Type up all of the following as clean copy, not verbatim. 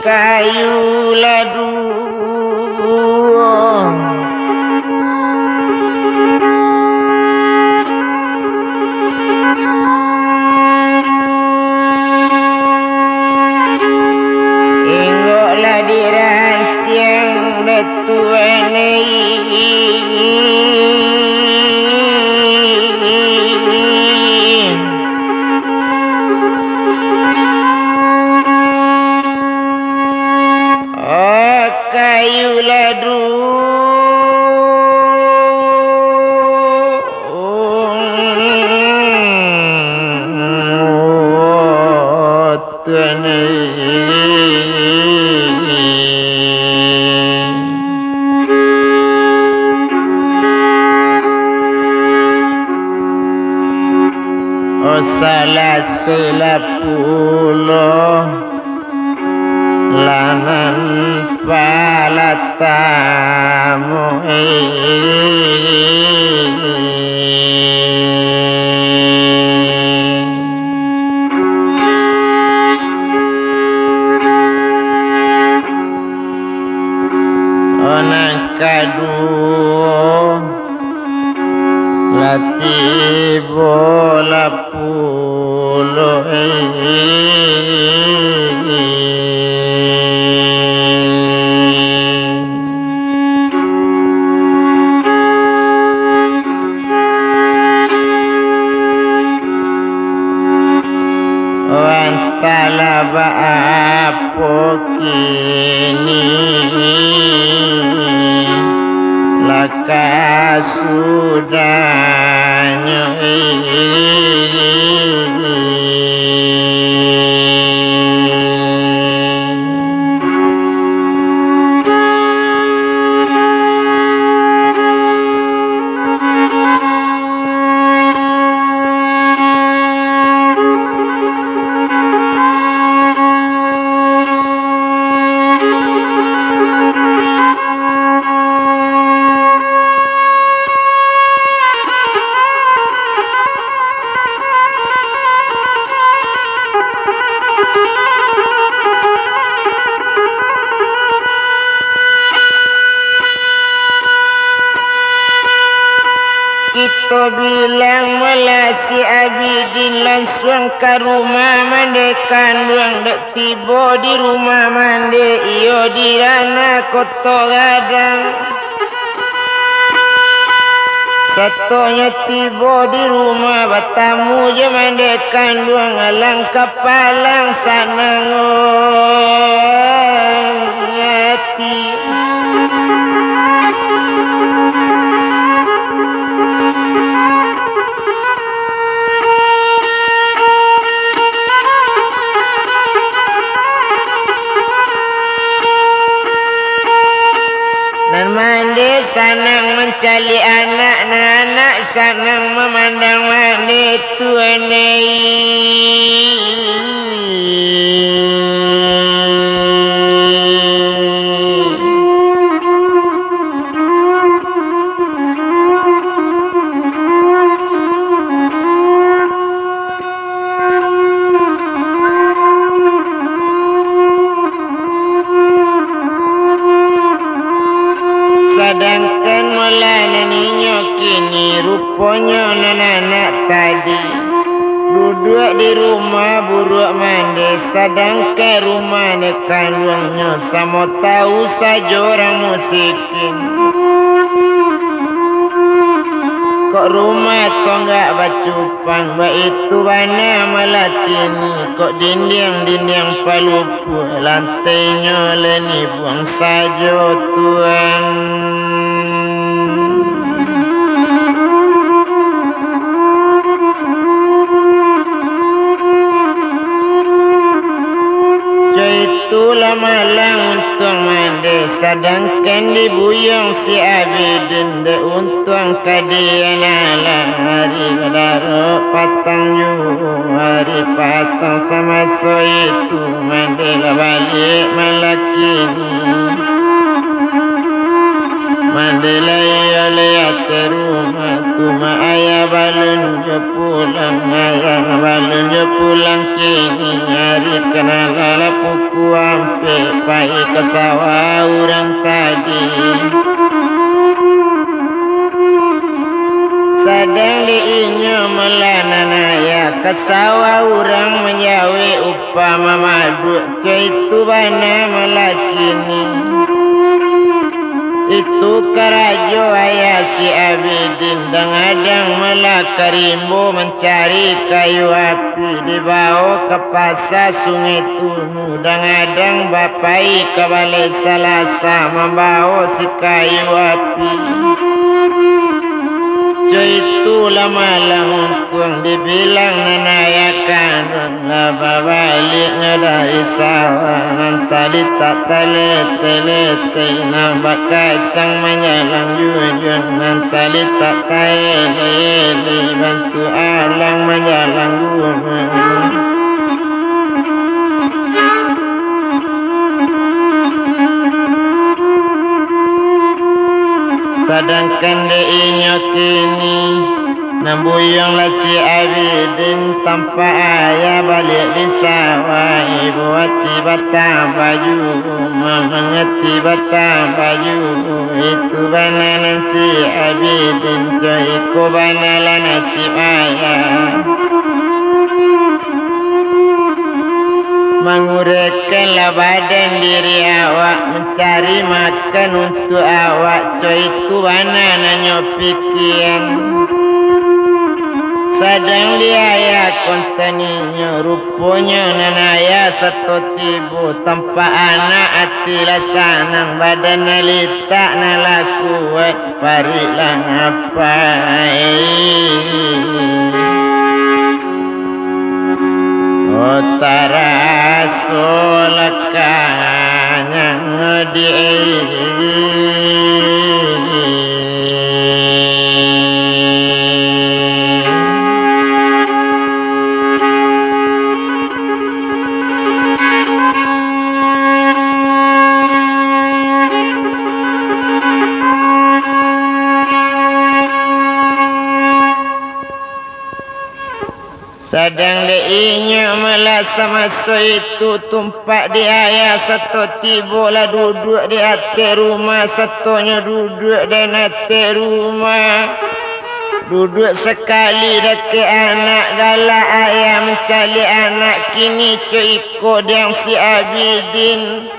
kayu ladu ingoklah dirantiang datuanai kayu ladu salah selapuloh lanan palatamu onang kadu latibo lapulo talaba apo kini laka sudahnya kita bilang melasi abidin langsung ke rumah mande kandung dek tiba di rumah mande iyo di dana koto gadang satunya tiba di rumah batamu je mande kandung alang kepalang sanang hati mandi sanang mencari anak sanang memandang mandi tuanai sedangkan mulanya ninyo kini rupanya anak tadi duduk di rumah buruk mandi sedangkan rumah ni kandungnya sama tahu saja orang musikin kok rumah tu enggak bacupang itu mana malah kini kok dinding palupu lantainya leni buang saja Tuhan itulah malang untung mandi sedangkan dibuyang si abidin de untung kadian ala hari daro patang hari patang sama so itu mandi balik malakini mandi laya lihat rumah tuma ayah balun je pulang kini hari kenal puku ampe pai ke sawah orang tadi. Sadang diinyo melananaya ke sawah orang menyawi upama madu coy itu bana melakini. Itu karajo ayah si Abidin dengadang melakarimbo mencari kayu api dibawa ke pasar sungai Tunu dengadang bapai ke balai Salasa membawa si kayu api. Coy itu lama langkung dibilang nanayakan laba baliknya dari sawah nantali tak tele-tele nampak kacang menyalang jujun nantali tak tele bantu alang menyalang gunung. Sedangkan diinyo kini nambuyong lah si Abidin tanpa ayah balik di sawah. Ibu hati batang baju mengerti batang baju. Itu bananan si Abidin coy ko banalan nasib ayah. Menguraikanlah badan diri awak mencari makan untuk awak coy itu banana pikiran. Sadang dia ya kontaninya rupanya nanaya satu tibu tanpa anak atilah sanang badan nalita nalakuat parilah ngapai. Utara solakanya ngedi. Sadang diinyo malah sama so itu tumpak di ayah satu tibolah duduk di atas rumah satunya duduk dan atas rumah. Duduk sekali dekat anak galak ayah mencari anak kini coiko yang si Abidin.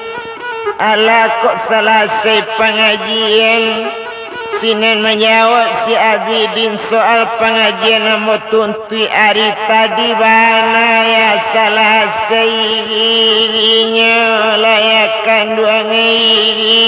Ala kok selesai pengajian. Sinan menjawab si Abidin soal pengajian nombor tuntui hari tadi bana ya salah seinya layakan dua ngiri.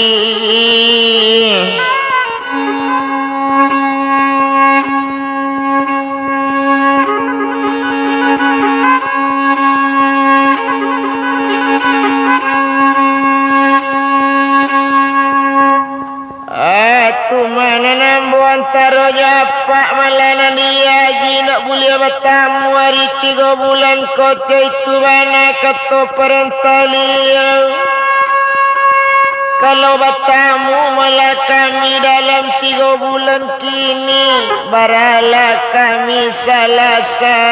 Antara japak malana dia haji nak boleh bertamu hari 3 bulan koca itu bana kata perintah kalau bertamu malah kami dalam 3 bulan kini baralah kami salah satu.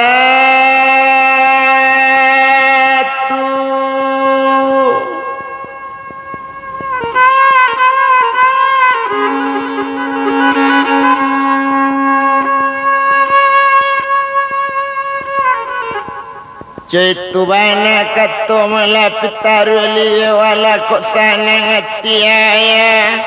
Itu bana kata malah pitaru liya wala kok sanang hati ayah.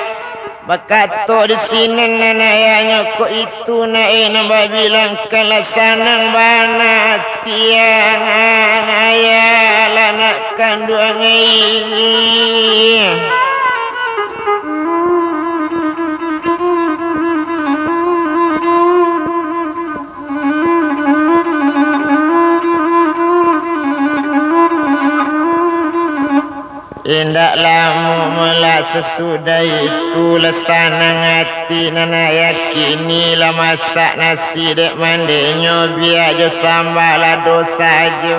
Bakato di sini nanayanya kok itu nambah bilang kalau sanang bana hati ayah lah nak kandung ini. Indak lama mula sesudah itu lesanang hati nana yakinilah masak nasi dek mandinya biar je sambal lah dosa je.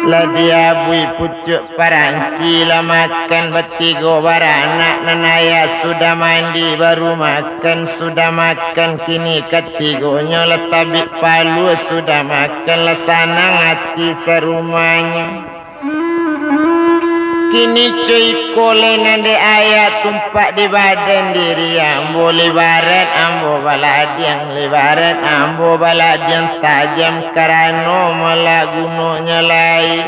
Lah dia bui pucuk paranci lah makan bertiga baranak nanaya sudah mandi baru makan sudah makan kini ketiganya lah tabik palu sudah makan lah sanang hati serumahnya. Kini cuy kole nande ayat tumpak di badan diri ambo libarat ambo baladiang libarat ambo baladiang tajam karano malah gunonya lain.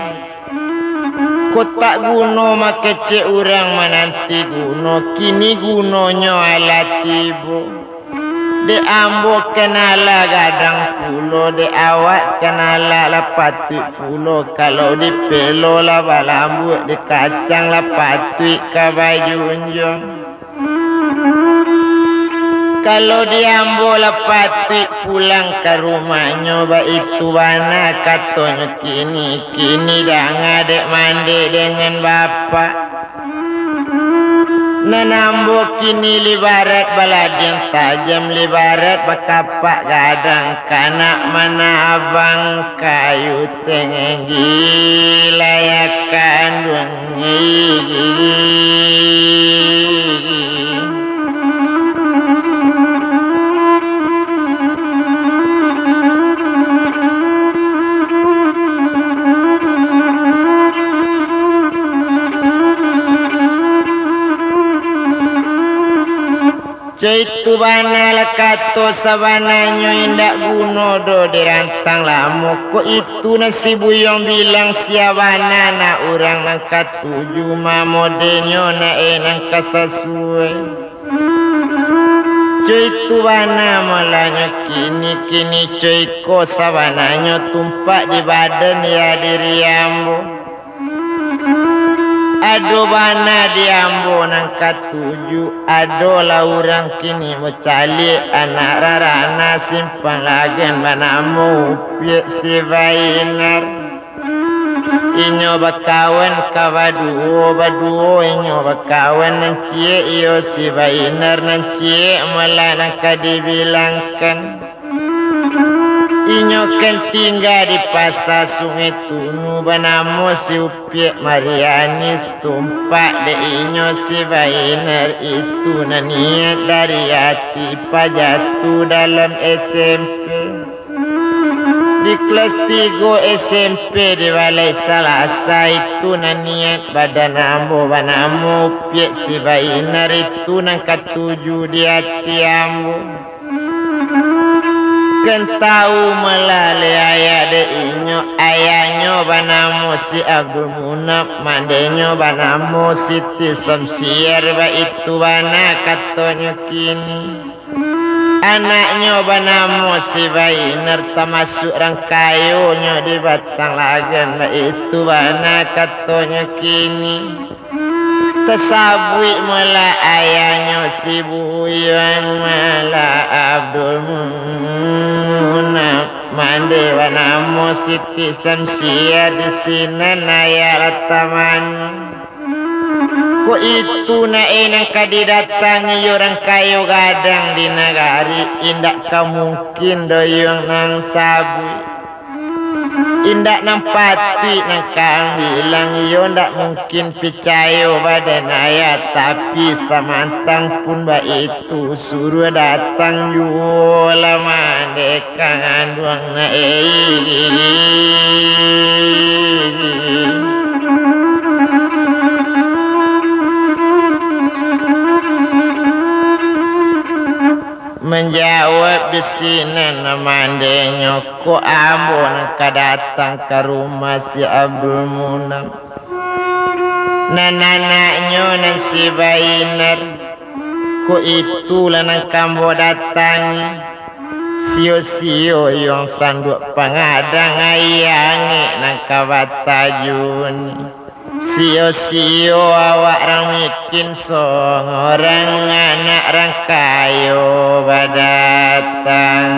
Kotak guno makece urang menanti guno kini gunonyo alat tibo. De ambo kenala gadang pulo de awak kenala lapatui pulo kalau di pelo la balambu di kacang lapatui kabayunjong kalau di ambo lapatui pulang ke rumahnya ba itu bana katonyo kini dah ngadek mandi dengan bapak. Nanambo kini libarat baladiang tajam libarat bakapak gadang kanak mana abang kayu tenggi layakan duangi. Caitu bana lakato sabananyo indak guno do dirantang lamu ko itu nasi buyong bilang siabana na urang nang katuju mamodenyo na enang kasasue. Caitu bana malanyo kini coiko sabananyo tumpak di badan ya diri ambo. Ado bana diambo nang katuju ado laurang kini mencali anak rarana simpang lagen banamu piek si bainar inyo bakawan baduo inyo bakawan nang cie iyo si bainar nang cie malah nang kadibilangkan inyo kan tinggal di pasar sungai tunu banamu si upiek marianis tumpak de inyo si bainar itu na niat dari hati pajatu dalam SMP di kelas 3 SMP di balai Salasa itu na niat badan ambo banamu upiek si bainar itu nang katuju di hati ambo. Kan tahu melalui ayah de inyo ayahnya banamu si Abdul Munab mandenyo banamu Siti Samsiar ba itu bana katonyo kini anaknya banamu si Bainar termasuk rangkayonyo di Batang Lagan ba itu bana katonyo kini tesabui mula ayahnya si buyang mala Abdul Munab mande banamu Siti Samsiar di sini naya rataman ko itu na enang kadidatangi orang kayo gadang di nagari indak kamungkin doyong nang sabui indak nampati nang kang bilang iyo ndak mungkin picayo badan ayat tapi samantang pun ba itu suruh datang yuola mandekang anduang na menjawab di sini namanya ko ambo nak datang ke rumah si Abdul Munab nananaknya nan si Bainar ko itulah nang kambo datang sio-sio yang sanduk pangadang ayangi nang kawatajun sio-sio awak rang mikin orang anak rang kayo badatang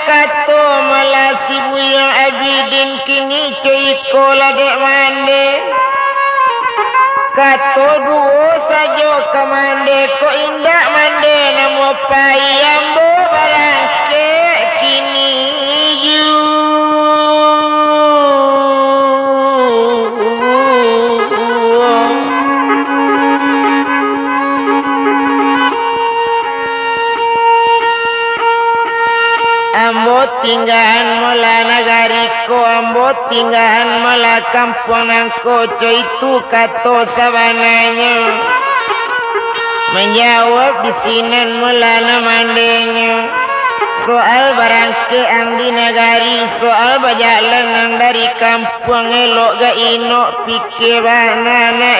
kato malasi buyang abidin kini coiko ladek mande kato duo sajo kamande ko indak mande namo payambo barangke kini yu ambo tinggahan mula nagariko ambo tinggahan mula kampung nangko itu kato sabananya menjawab bisinan mula namandenya soal barangke ang di nagari soal bajalan nang dari kampung elok ga ino pikir banana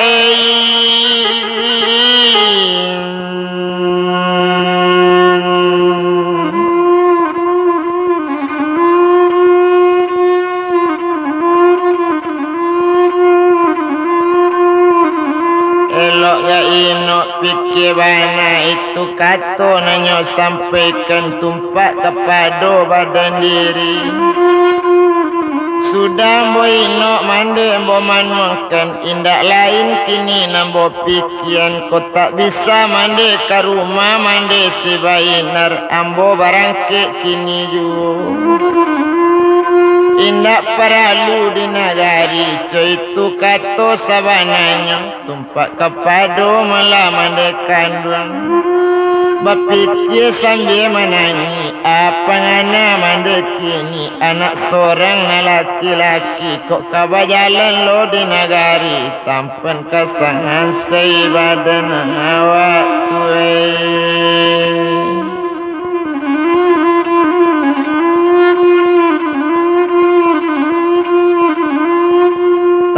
pikir bana itu kato nanyo sampaikan tumpak kepada badan diri sudah boino mande mbo manungkan indak lain kini nambo pikian ko tak bisa mande ke rumah mande si bainar ambo barangke kini ju indak perlu di nagari itu kato sabananya tumpak kepada malah mandekan duang bapikir sambil menangi apa ngana mandek kini anak seorang na laki-laki kok kabajalan lo di nagari tampan kasangan say badan awak tuai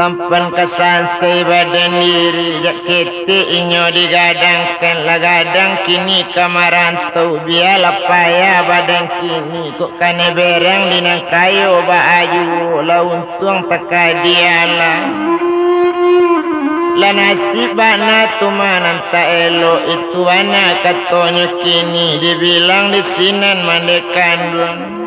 tampan kesansai badan diri jak kete inyo digadangkan lagadang kini kamarantau biarlah payah badan kini kok kane berang dinang kayo baju launtung takadiala la nasib bana tumanan ta elo itu wana katonyo kini dibilang di sinan mandekan duang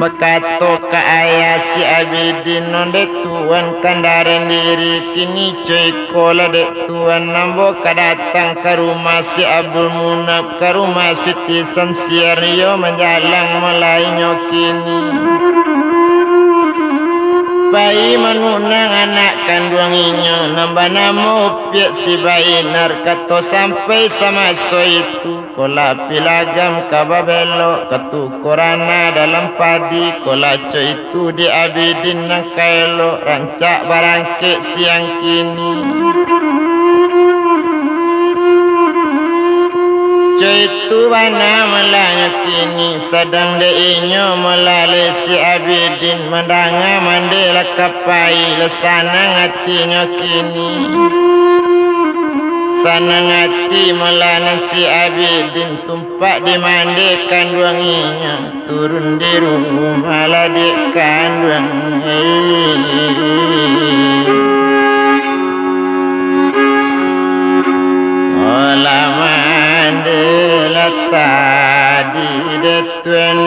bakato ka ayah si abidin nonde tuan kandaren diri kini coy kola dek tuan nambo kadatang ke rumah si Abdul Munab ke rumah si Tisam Siario menjalang melainyo kini bayi menunang anak kandung inyo nambah namo piak si bayi narkato sampai sama so itu kola pilagam kababelo ketukurana dalam padi kola co itu di abidin nang kaelo rancak barangke siang kini itu bana melanya kini sedang deinyo melalui si abidin mendanga mandela kapai lesana ngatinya kini sana ngati melana si abidin tumpak dimandikan duanginya turun di rumah ladikan duang tadi detuan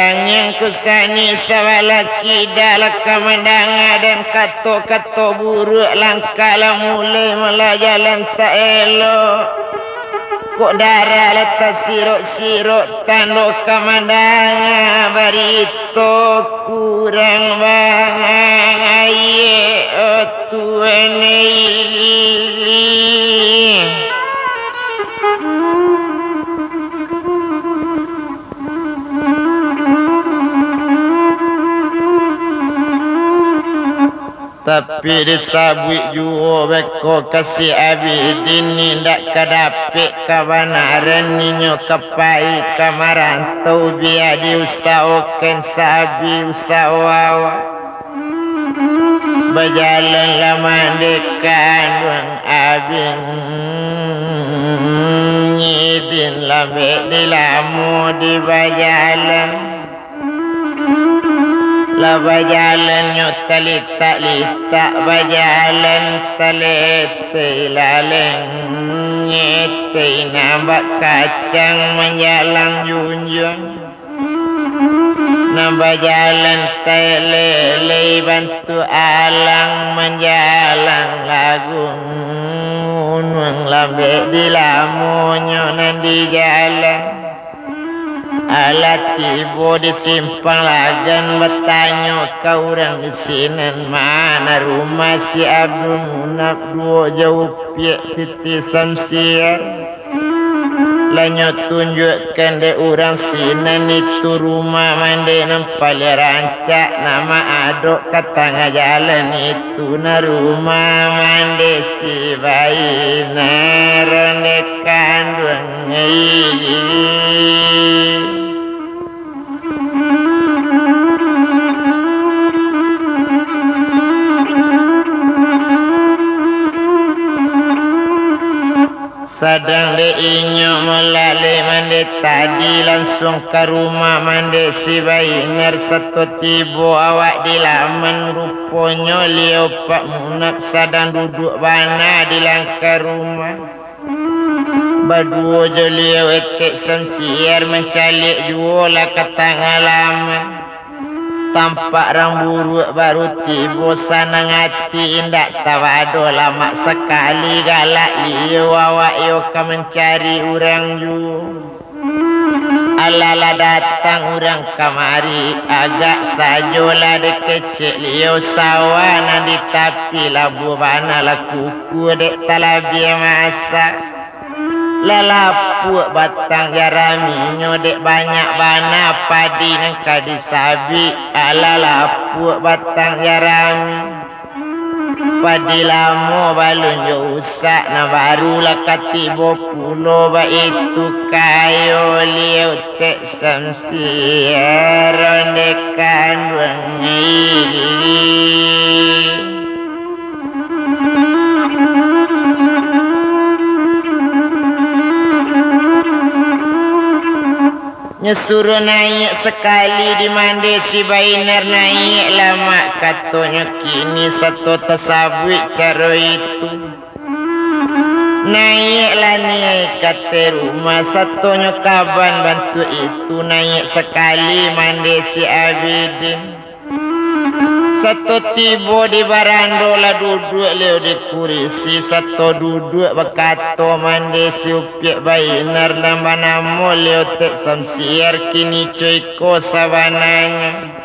Sedang yang kusani sawalaki dalam kamandanga dan kato-kato buruk langkah mulai mula jalan tak elok. Kok darah letak siruk-siruk tanduk kamandanga barito kurang bangang aye tuan tapi disabui juo beko kasih abidin ni ndak kadapik kabanaran ninyo kapai kamarantau biar diusahakan sabi usahawa berjalan lama dekan wang abin nyidin lambe dilamu di bajalan la bajalan nyota litak bajalan talete laleng nyete nampak kacang menjalang junjung nambah jalan telele bantu alang menjalang lagung unwang lambe di lamunyo nandi jalan alat tibo di simpang lagan bertanya kau orang di sini mana rumah si Abdul Munaf dua jauh piak Siti Samsiar lanyo tunjukkan de orang sini itu rumah mandi nampak rancak nama aduk ke tengah jalan itu na rumah mandi si bayi narondekan duangai sedang de inyo melalui mande tadi langsung ke rumah mande si Bainer satu tibo awak di laman rupanya liau Pak Munaf sedang duduk bana di langkah rumah berdua je liau etek Samsiar mencalik jualah ke tengah laman tampak orang buruk baru tiba sanang hati indak tawado lama sekali galak liu awak yo ka mencari orang ju alala datang orang kamari agak sajola de kecil liu sawana di tapi labu bana la kuku dek talabi masak lalapu batang jaraminya dek banyak bana padi nang kadisabi lalapu batang jarami padi lamo balun jo usak na barulah katibo pulo ba itu kayo liu tek Samsiar rondekan wangi nyuruh naik sekali di mandi si Bainer naik lama katanya kini satu tasabuk cara itu naiklah naik kata rumah satunya kaban bantu itu naik sekali mandi si Abidin satu tiba di barando lah duduk leo di kurisi satu duduk berkato mandi si Upiak Bainer lamba namo leo tek Samsiar kini coiko sabananya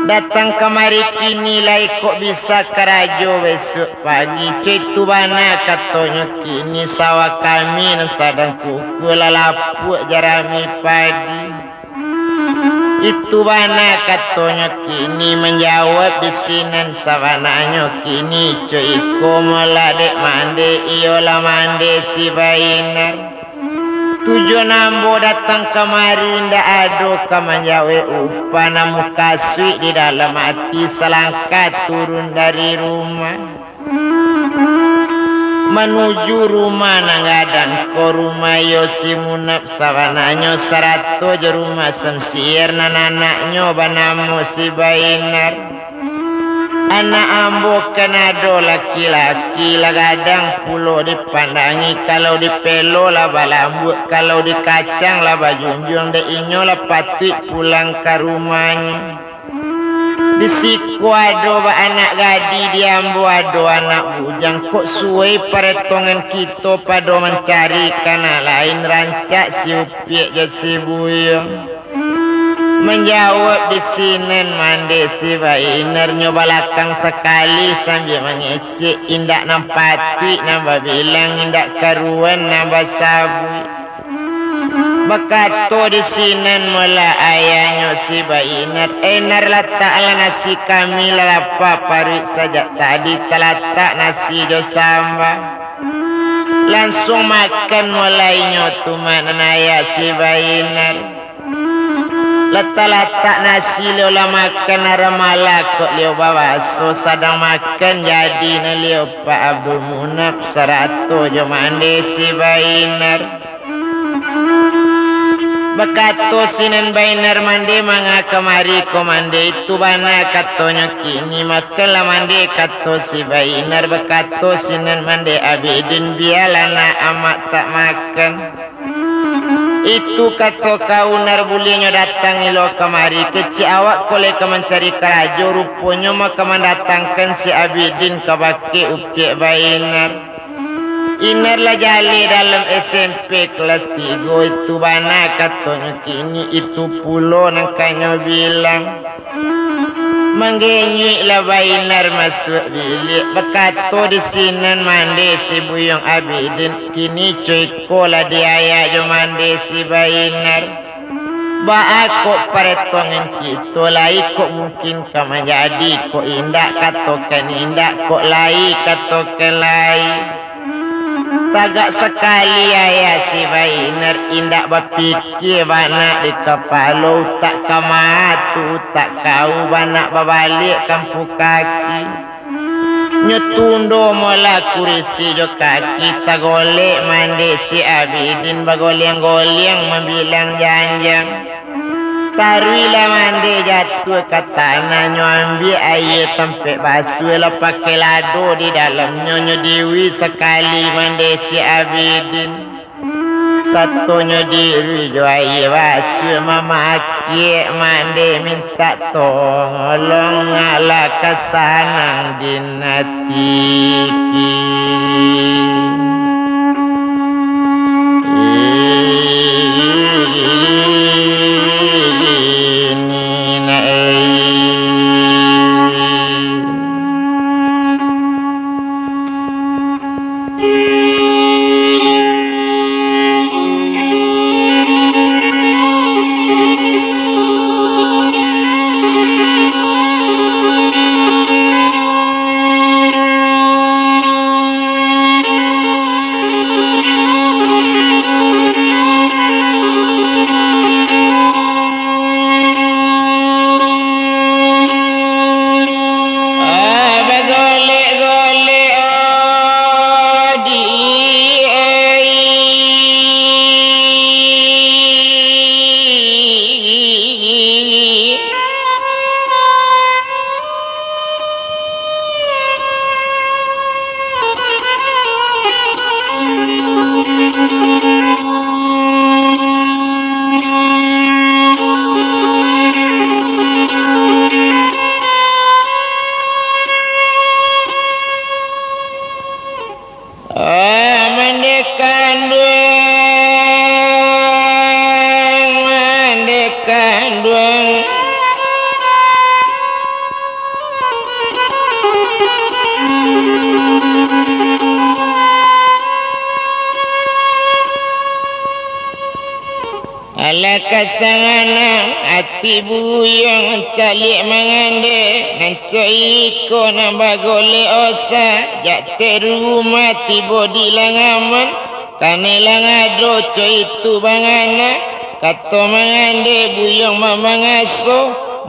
datang kemari kini lah kok bisa kerajo besok pagi coitu bana katanya kini sawah kami sedang kuku lalapuk jarami padi itu bana katanya kini menjawab bisinan sabananya kini coiko meladek mande iyolah mande si Bainer tujuh nambo datang kemari ndak ado kamanjawe upah namu kasih di dalam hati selangkah turun dari rumah menuju rumah nangadang ko rumah Yosi Munaf sabananya 100 je rumah Samsiar nananaknya banamu si Bainer Anak ambo kenado laki-laki lah gadang pulo dipandangi, kalau dipelo lah balambut, kalau dikacang lah bajunjung, de inyo lah patut pulang ke rumahnya. Di siku ado ba anak gadi, di ambo ado anak bujang, kok suwe paretongan kita pada mencari kana lain rancak si upiak jasi buyung. Menjawab di sinen mande si Bainer nyoba lakang sekali sambil mengecek, indak nampati nambah bilang, indak karuan nambah sabui. Bakato di sinen mula ayahnya si Bainer, enar letak ala nasi kami lalapa parik saja tadi terletak nasi jo sambal. Langsung makan mulainya tuman ayah si Bainer. Letak-letak nasi leo lah makan aramala kok leo bawa so sadang makan jadi na leo Pak Abdul Munaf 100 jo mande si Bainer. Bakato sinen Bainer mande manga kemari ko mande itu bana katonyo kini makan lah mande kato si Bainer. Bakato sinen mande Abidin bialana amak tak makan. Itu kata kaunar bulinya datang ilo kemari keci awak kolek mencari kerajo, rupanya maka mendatangkan si Abidin ke baki upiak Bainer. Inar lah jali dalam SMP kelas 3 itu bana katanya kini itu pulo nangkanya bilang. Menggenyui lah Bainer masuk bilik. Bakato di sinen mandi si buyung Abidin. Kini cuiko lah diayak jo mandi si Bainer. Ba kok paretongin kita lai kok mungkin kama jadi. Kok indak katokan indak, kok lai katokan lai. Tagak sekali ayah si Bainer indak berfikir banak di kepala, tak kamatu tak kau banak berbalik kampung kaki. Nyetundo mula kurisi jo kaki, tak golek mandi si Abidin bagoliang-goliang membilang janjang. Taruilah mandi jatuh ke tanah, nyambi air tempat basuh lah pakai lado di dalamnya. Nyediwi sekali mandi si Abidin. Satunya diri jo air basuh mama aki mandi minta tolong ala kesanang dinatiki. Ala kasangana hati buyung calik mangande nanco iko nambah gole osa jak terumah tibo di langaman kane langado co itu bangana kato mangande buyung mamangaso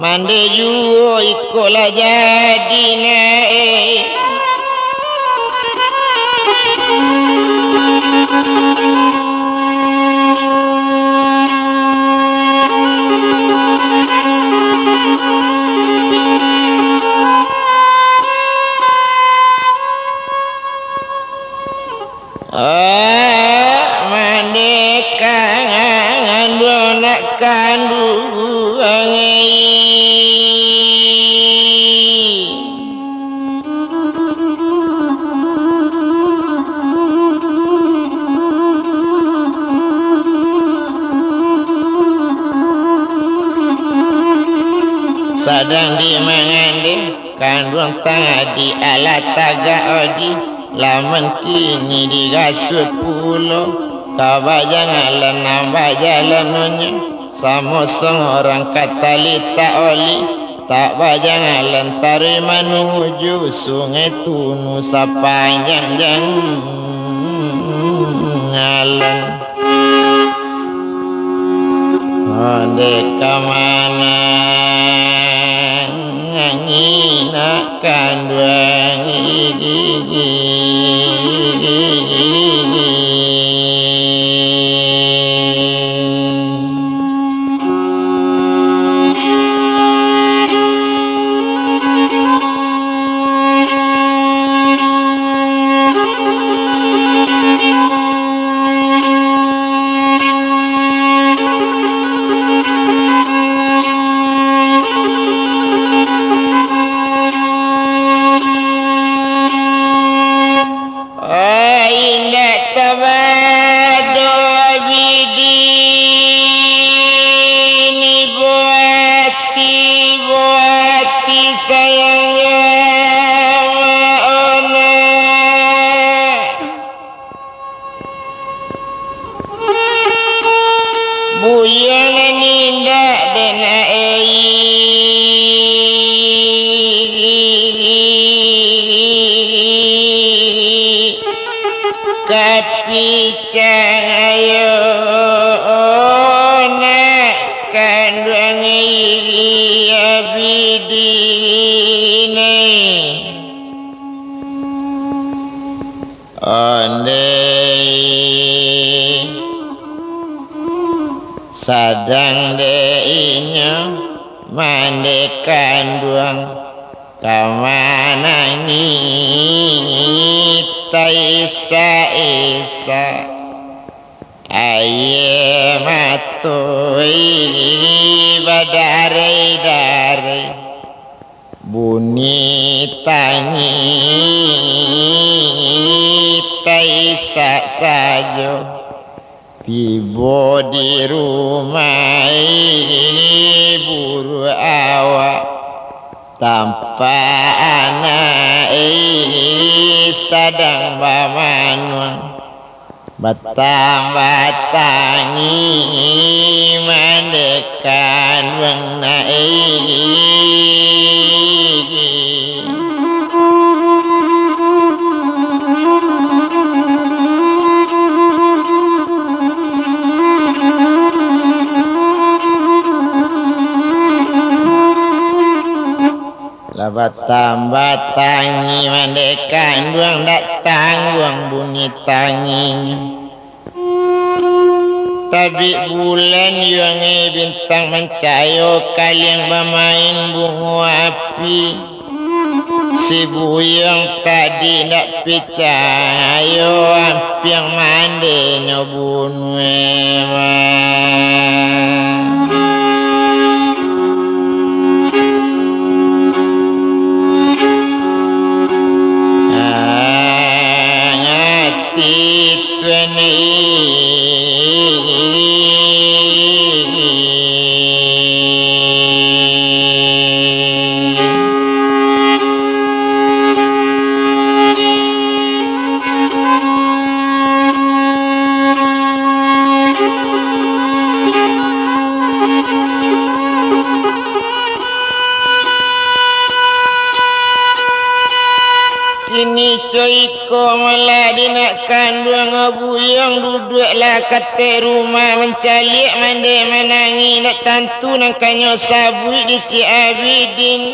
mande juo iko lah jadi nae. sadang di mangande kandung tadi alat taga odi laman kini digasut pulo kabajang nambah jalanunya samosong orang katalita oli tak bajang lentari menuju sungai tunu sepanjang jalan Deka mana ngina kandang sadang deinya mande kanduang kamana ni taisa isa aye matoi badare dare bunyi tangi taisa sajo tiba di rumah buru awak tanpa anak sadang bamanuang batang-batangi mandekan wengna batang-batangi mandekan duang datang duang bunyi tanginya tabi bulan yang bintang mencayo kalian bermain bunga api si buyang tadi nak picayo api yang mande nyobun Coiko malah nak kandung abuyang duduklah kata rumah mencalik mande menangi nak tantu nak kanyo sabui di si Abidin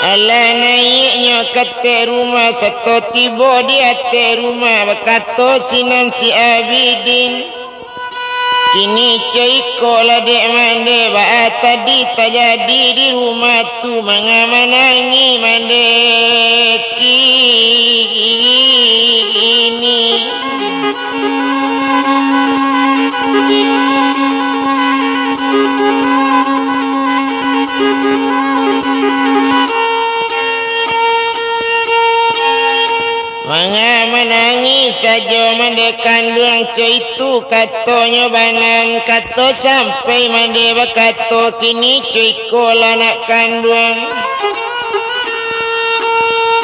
ala naiknya kata rumah satu tiba di ate rumah berkata sinan si Abidin kini coiko lah dek mande baat tadi tak jadi di rumah tu mengamanangi mande kini mengamanangi saja mande mandekan luang itu katanya banan kato sampai mande bakato kini cuiko lanak kanduang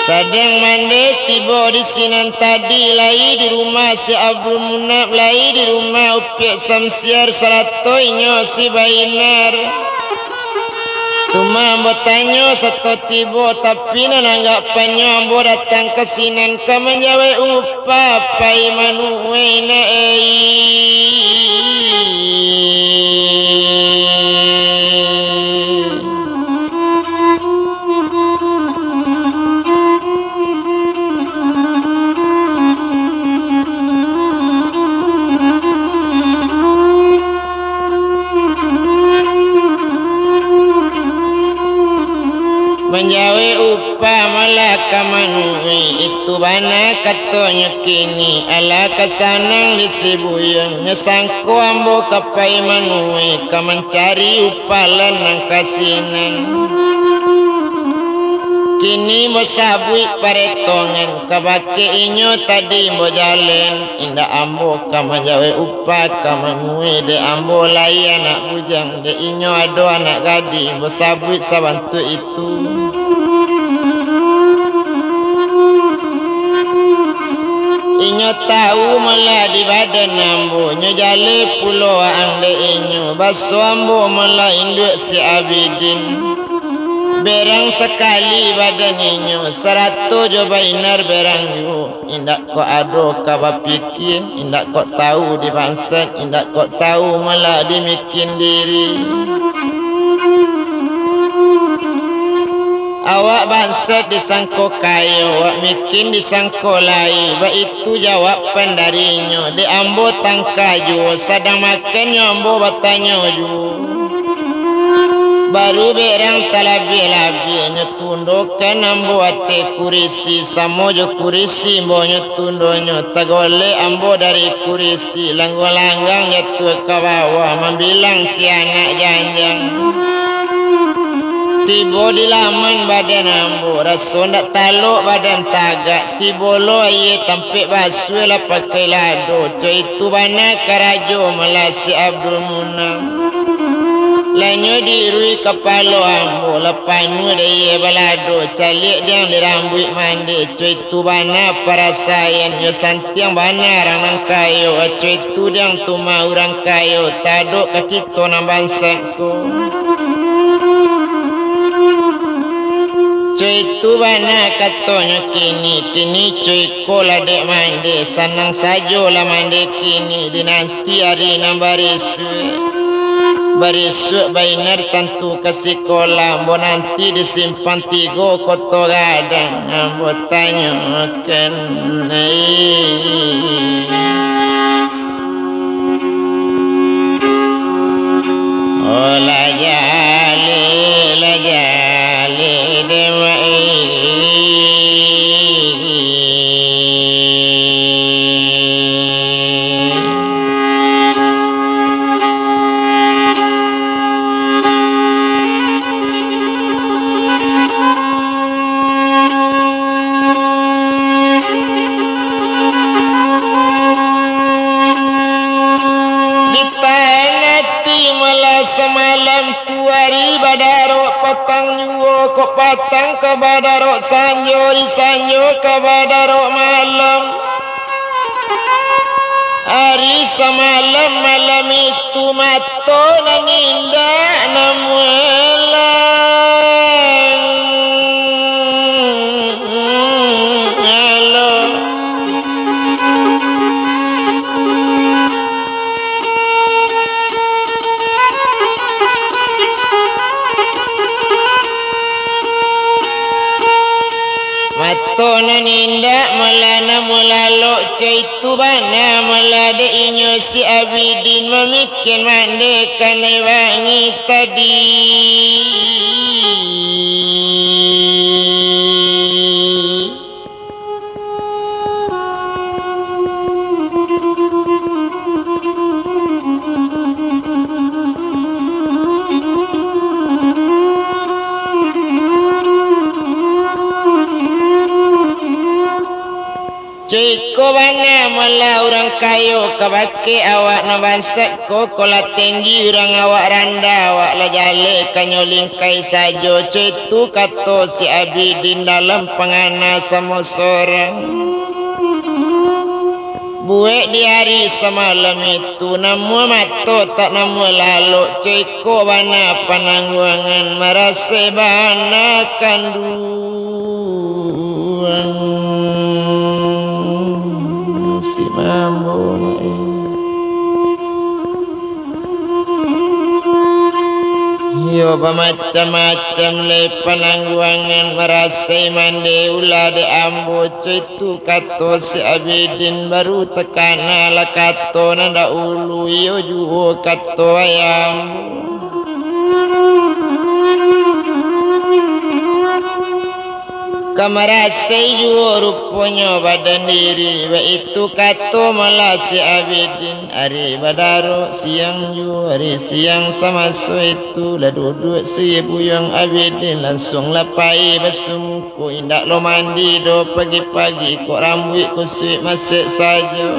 sadang mande tiba di sinan tadi lai di rumah si Abdul Munab lai di rumah Upiak Samsiar saratoinyo si Bainar Tuma ambo tanyo satu tibo tapi nananggapannya ambo datang ke sinan ke menjawe upa pai manuwe na menjawe upa malaka manuwi itu bana katanya kini ala kasanang disibuyang nyesangko ambo kapai manuwi ka mencari upalan nang kasinan kini mo sabui paretongan kabake inyo tadi mo jalen inda ambo ka menjawe upa ka manuwi de ambo lai anak bujang de inyo ado anak gadi mo sabui sabantu itu inyo tahu mala di badan ambo nyo jale pulau ang de inyo baso ambo mala induk si Abidin berang sekali badan inyo 100 jo Bainar berang ju indak kok ado kaba pikir indak kok tahu di bangsat indak kok tahu mala dimikin diri awak bangsat disangko kayo awak mikin disangko lai ba itu jawapan darinya di ambo tangkaju sadang makannya ambo batanyo ju baru berang talabi-labi nyetundokan ambo ate kurisi samojo kurisi ambo nyetundonyo tagole ambo dari kurisi langgang-langgang nyetu ke bawah membilang si anak janjang tibo di laman badan ambo raso ndak taluk badan tagak tibo lo ye tampik baswe la pakai lado coy itu bana karajo melasi Abdul Munam lanyo dirui kepala ambo lepanu de balado calik dia di rambut mandi coy itu bana parasayan yo santiang bana orang kayo coy itu dia tuma orang kayo taduk kaki to nang bangsaku coy tu bana katanya kini coy kola dek mandi senang saja lah mandi kini di nanti hari nan barisu Bainar tentu ke sekolah ambo nanti disimpan 3 koto gadang ambo tanyakan oh la jali demai semalam tuari badarok patang nyuo kok patang ke badarok sanyo di sanyo ke badarok malam hari semalam malam itu mato naninda namuelang Tona ninda malana mulalo coy tu bana malade inyo si Abidin memikin mandekan wangi tadi Ciko bana malah orang kayo kabake awak na bansat ko kola tinggi orang awak randa awak la jale kanyoling kai sajo cetu kato si Abidin dalam pengana sama sorang buek di hari semalam itu namu mato tak namu lalu ceko bana panangguangan merasa bana kanduan si mambo yo macam-macam le panangguangan merasai mande ulah de ambo cetu kato si Abidin baru tekana la kato nanda ulu yo juo kato ayam kamarasai juo rupanya badan diri wa itu kato malah si Abidin hari badaro siang ju hari siang sama so itu lah duduk si buyang Abidin langsung lapai basungku indak lo mandi do pagi-pagi kok rambut kusui masih saja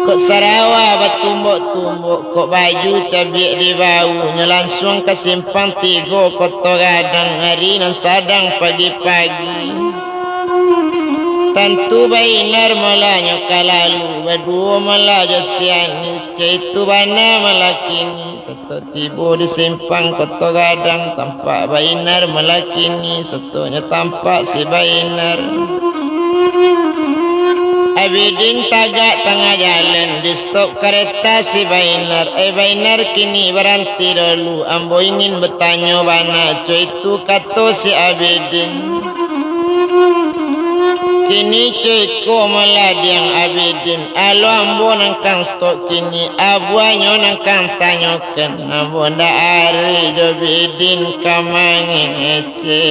kok sarawa batumbuk-tumbuk kok baju cabiak di baunya langsung ke simpang tigo koto gadang hari nan sadang pagi-pagi tentu bainar malanya kalalu berdua malah jasianis caitu bana malakini satu tibo di simpang koto gadang tampak bainar malakini satunya tampak si bainar Abidin tagak tengah jalan di stop kereta si Bainar Bainar kini berhenti dulu ambo ingin bertanya bana itu kato si Abidin kini ceko maladiang Abidin alo ambo nangkang stop kini abuanyo nangkang tanyakan ambo nda ari Abidin kamangi ece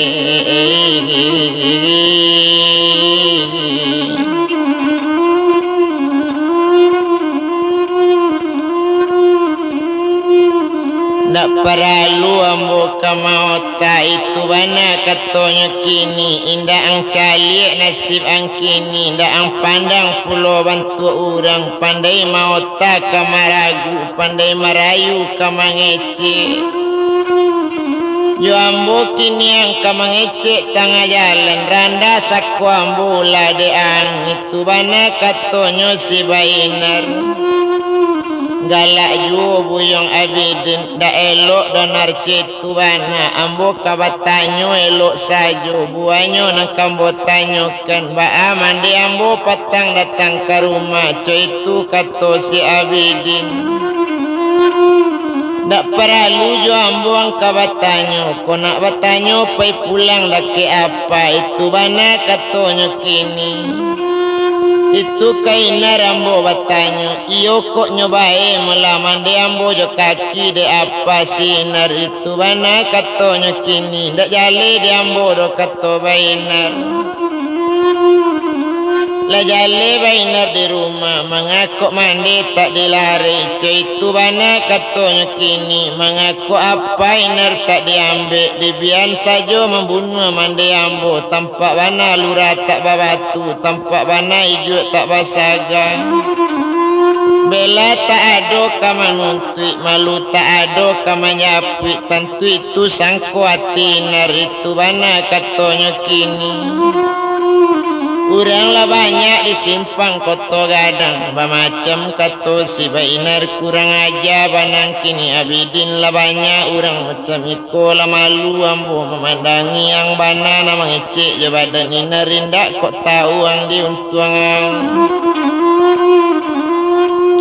nak perlu ambo kamauta itu bana katonya kini indah ang calik nasib ang kini indah ang pandang pulau bantu orang pandai mauta kamaragu pandai marayu kamangece yo ambo kini ang kamangece tengah jalan randa sakwa ambo ladean itu bana katonya si Bainar galak ju buyong Abidin da elok donar cetu bana ambo kabatanyo elok sajo buanyo nang kambo tanyokan ba mandi ambo patang datang ke rumah cetu kato si Abidin dak perlu jo ambo ang kabatanyo ko nak batanyo pai pulang laki apa itu bana katonyo kini itu kaina rambo batanyo iyo kok nyobae melaman de ambo jo kaki de apa sinar itu bana katonyo kini ndak jale de ambo do kato Bainar la jale Bainar di rumah mengaku mandi tak dilari itu bana katonyo kini mengaku apa Bainar tak diambil dibian saja membunuh mandi ambo tampak bana lurah tak babatu tampak bana hijau tak basaga bela tak ada kamanuntui malu tak ada kamanyapui tentu itu sangko hati nar itu bana katonyo kini kurang lah banyak di simpang koto gadang macam kato si Bainar kurang aja banang kini Abidin lah banyak orang macam iko lah malu ambo memandangi yang bana nama ngecek je badan ina rindak kok tahu ang diuntuang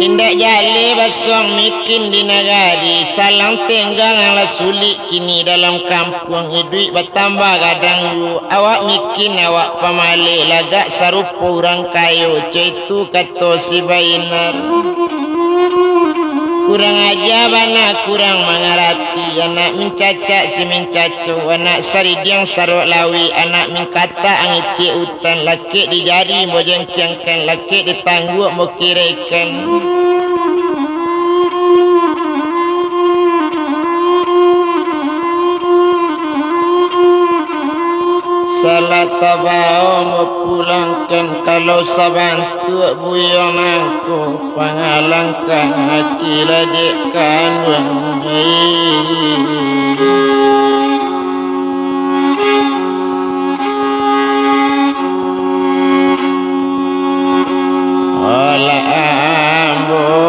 indak jale basuang mikin di nagari salang tenggang ala sulit kini dalam kampung hidup bertambah gadang yu awak mikin awak pamale lagak sarupa orang kayo cetu kato si Bainar kurang aja bana kurang mengerti anak mencacak si mencacu anak saridiang sarok lawi anak mengkata angiti utan laki di jari bojengkiangkan laki di tangguk mukiraikan Salah tabao mapulangkan kalau sabantu buyong aku pangalangkan akila dekan ola ambota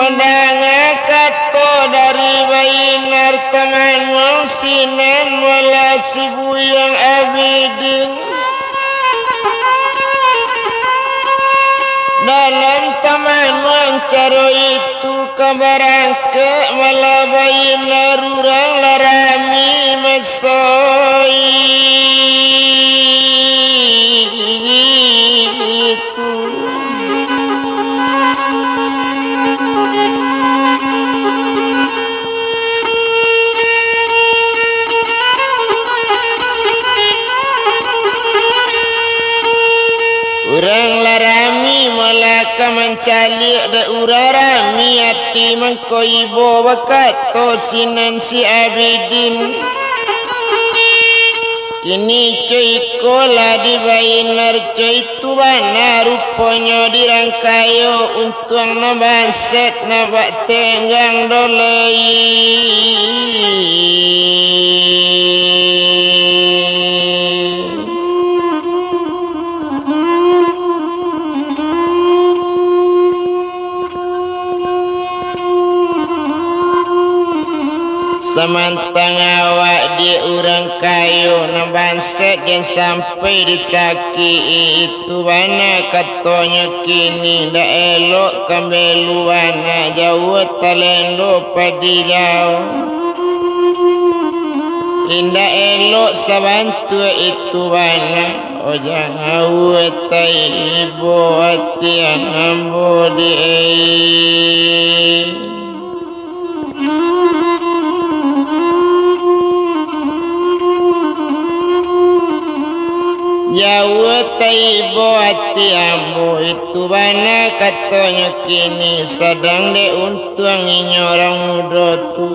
mendengar kata dari bayinar teman musinan wala si buyang abidin dalam teman mencaro itu kabarangke malah bayinar urang larami mesoi itu urang larami malaka mencali da urarami hati mengkoibo bakat tosinan si abidin kini cuy kola di bainar cuy tubana rupanya dirangkayo untung nabanset nabak tenggang dolai Samantang awak di urang kayu nabanset dan sampai disaki itu bana katanya kini dah elok kambeluana jauh talendo padi jauh indah elok sabantu itu bana ojang awet ibu hati ambo di jauh taibo hati ambo itu bana katanya kini sedang de untung ini orang muda tu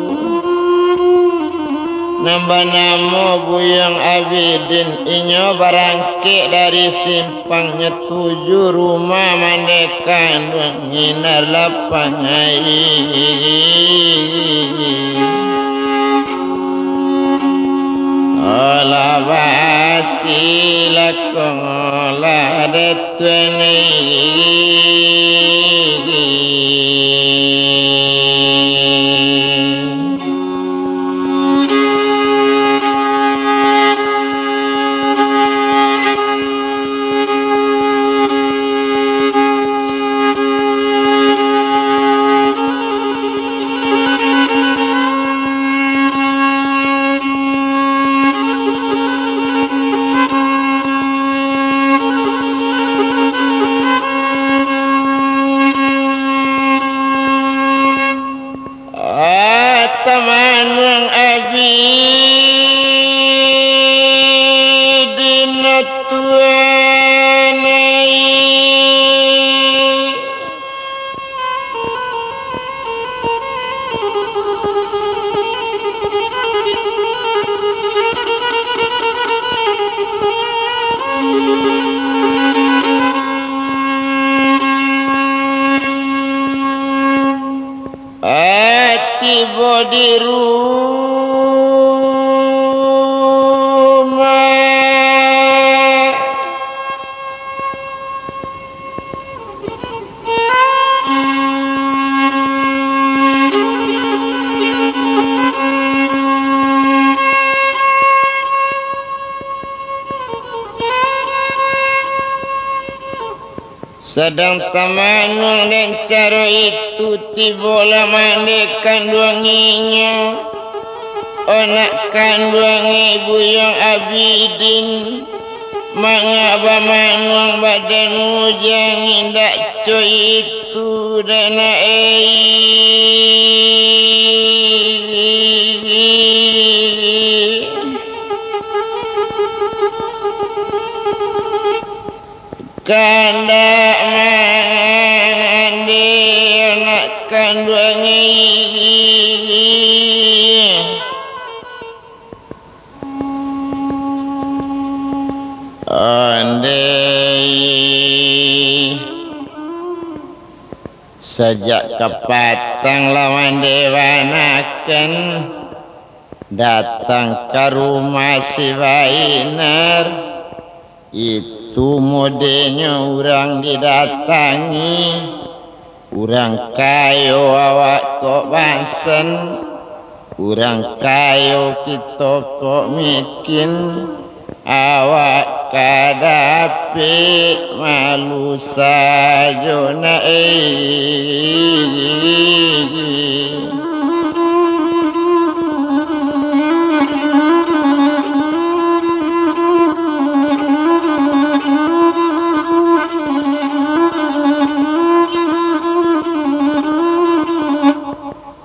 nambah namo buyang abidin inyo barangke dari simpangnya 7 rumah mandekan nginar lapangai ola basi lakong ola detwene teman yang abidin tuanai tiba di rumah sedang temanung dan cara itu tiba lah mandikan duanginya anak kandung ibu yang abidin mangaba manuang badan mujang indak coy itu dana kanda mandi anak kandung sejak kepatang lawan dewanakan datang ke rumah si Wainar itu modenya orang didatangi orang kayo awak kok bansen orang kayo kita kok miskin awak kadapi malu saja na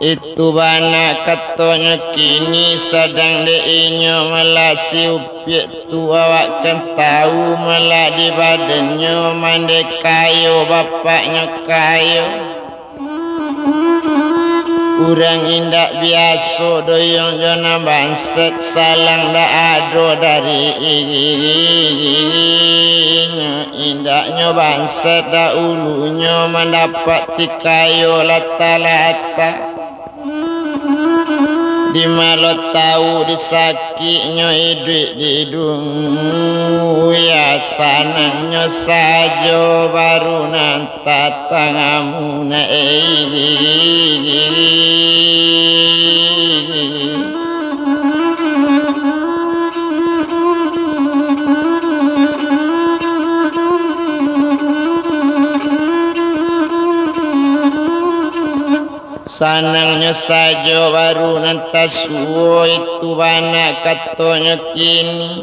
itu bana katanya kini sedang deinyo melasi upiak tu awak kan tahu malah di badannya mande kayo bapaknya kayo urang indak biasa doyong jona bangset salang dak ado dari indaknya bangset dak ulunya mendapat kayo lata-lata di malu tahu disakitnya hidup di dunia sanangnya saja baru nanti tangamu na sanangnya saja baru nanti suwo itu bana katanya kini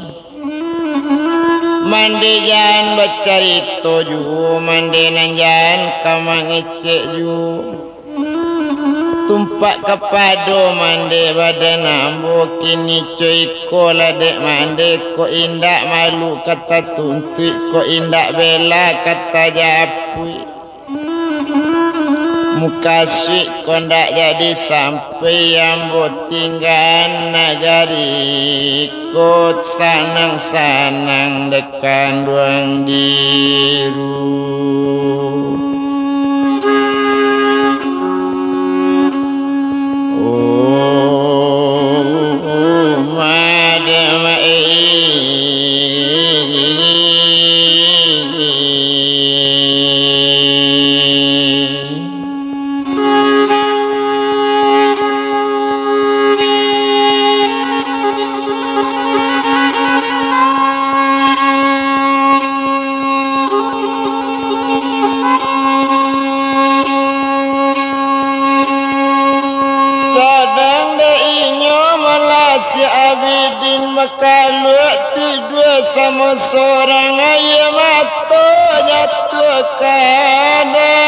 mandi jangan bercerita ju mandi nanjan kamang ecek ju tumpak kepada mandi badan ambo kini cuy ko ladek mandi ko indak malu kata tuntut ko indak bela kata japui muka suik kondak jadi sampai yang tinggal nagari kot sanang-sanang dekan ruang diru kalau tidur sama seorang ayam atau jatuh kadang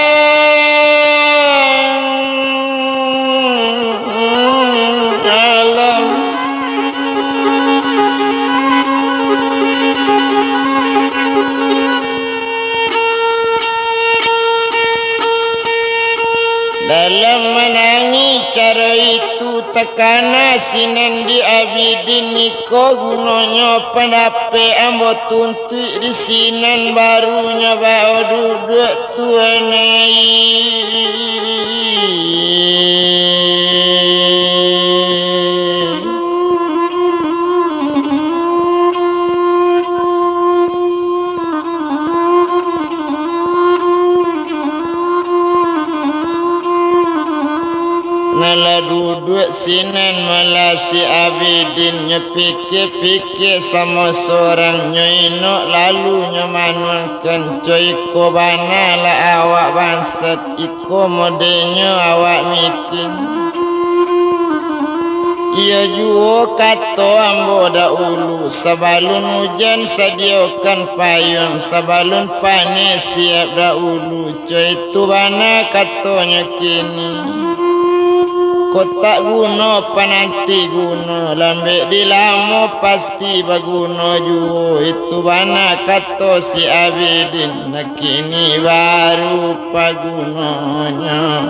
dalam menangi cara itu tekana sinan di abidin niko gunanya pendape ambo tuntut di sinan barunya bawa duduk tuanai nala duduk sinan malasi abidin nyepikir-pikir sama seorang nyoino lalu nyomanuangkan coy ko bana la awak bangsat iko modenya awak mikin Ia juo kato ambo dahulu Sabalun hujan sediakan payung Sabalun panis siap dahulu Coy tu bana katonya kini Kotak guna pananti guna Lambek di lamo pasti baguna juo Itu bana kato si Abidin Nak kini baru pagunanya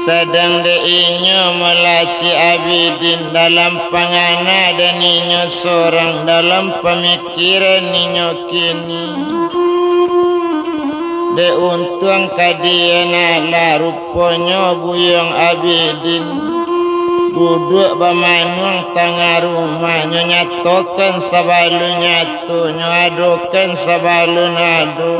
Sedang deinyo melasi Abidin dalam pangana dan inyo seorang dalam pemikiran inyo kini. De untung kadian ala rupanya buyong Abidin. Duduk bamanuang tengah rumahnya nyatokan sabalun nyatu nyadokan sabalun ado.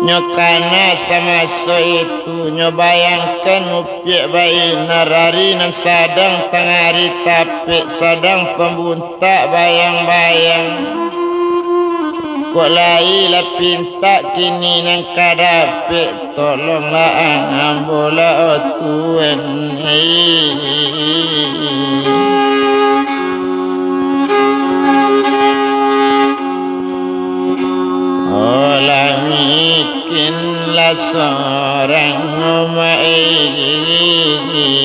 Nyokana sama so itu nyobayangkan upiak bayi narari nan sadang tengari tapi sadang pembuntak bayang-bayang kok lai la pinta kini nang kadape tolonglah ambola otuen Mikinlah seorang umat ini